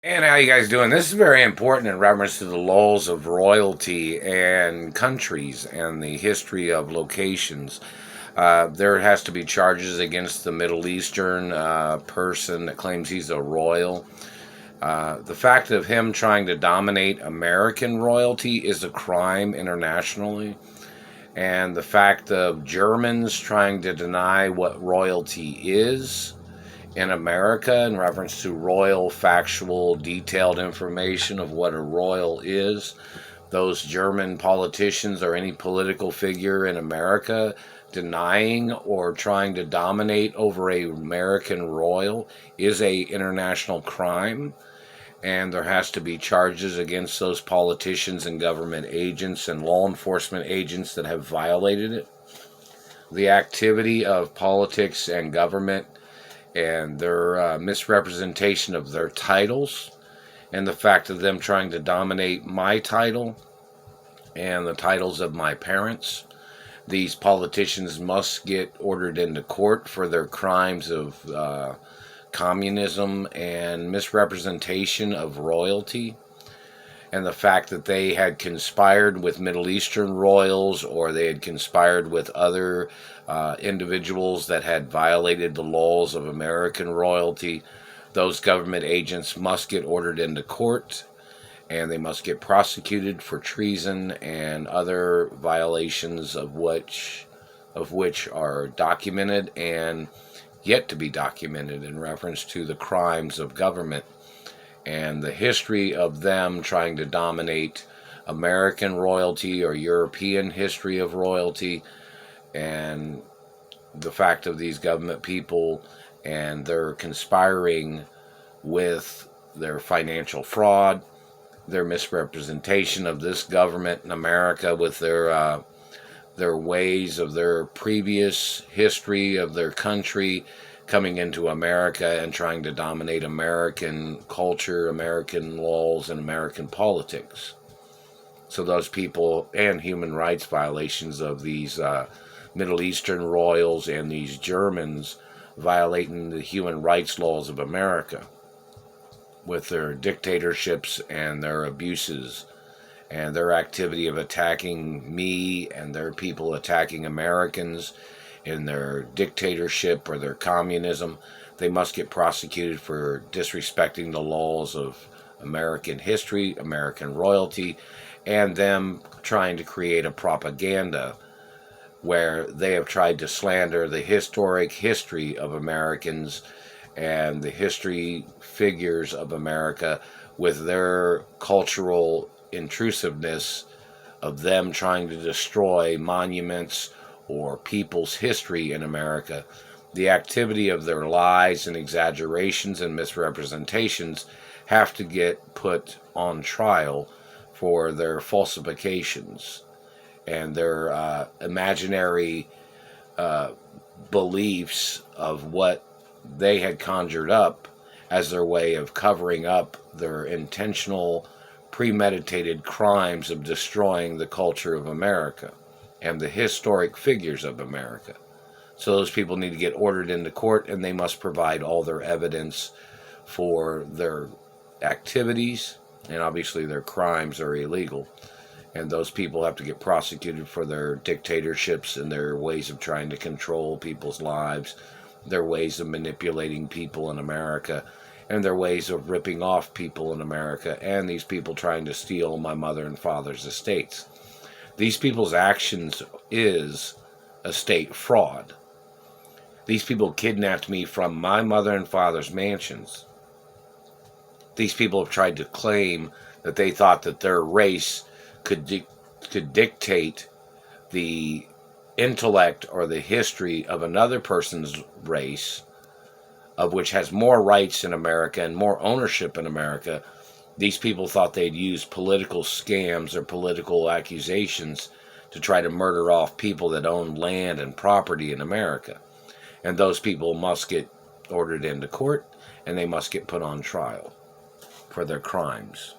And how you guys doing? This is very important in reference to the laws of royalty and countries and the history of locations. There has to be charges against the Middle Eastern person that claims he's a royal. The fact of him trying to dominate American royalty is a crime internationally. And the fact of Germans trying to deny what royalty is in America in reference to royal, factual, detailed information of what a royal is. Those German politicians or any political figure in America denying or trying to dominate over a American royal is a international crime, and there has to be charges against those politicians and government agents and law enforcement agents that have violated it. The activity of politics and government and their misrepresentation of their titles, and the fact of them trying to dominate my title and the titles of my parents. These politicians must get ordered into court for their crimes of communism and misrepresentation of royalty, and the fact that they had conspired with Middle Eastern royals or they had conspired with other individuals that had violated the laws of American royalty. Those government agents must get ordered into court, and they must get prosecuted for treason and other violations of which are documented and yet to be documented in reference to the crimes of government and the history of them trying to dominate American royalty or European history of royalty, and the fact of these government people and they're conspiring with their financial fraud, their misrepresentation of this government in America with their ways of their previous history of their country coming into America and trying to dominate American culture, American laws, and American politics. So those people, and human rights violations of these Middle Eastern royals and these Germans violating the human rights laws of America with their dictatorships and their abuses and their activity of attacking me and their people attacking Americans in their dictatorship or their communism. They must get prosecuted for disrespecting the laws of American history, American royalty, and them trying to create a propaganda where they have tried to slander the historic history of Americans and the history figures of America with their cultural intrusiveness of them trying to destroy monuments or people's history in America. The activity of their lies and exaggerations and misrepresentations have to get put on trial for their falsifications and their imaginary beliefs of what they had conjured up as their way of covering up their intentional, premeditated crimes of destroying the culture of America and the historic figures of America. So those people need to get ordered into court, and they must provide all their evidence for their activities, and obviously their crimes are illegal. And those people have to get prosecuted for their dictatorships and their ways of trying to control people's lives, their ways of manipulating people in America, and their ways of ripping off people in America, and these people trying to steal my mother and father's estates. These people's actions is estate fraud. These people kidnapped me from my mother and father's mansions. These people have tried to claim that they thought that their race could dictate the intellect or the history of another person's race, of which has more rights in America and more ownership in America. These people thought they'd use political scams or political accusations to try to murder off people that own land and property in America. And those people must get ordered into court, and they must get put on trial for their crimes.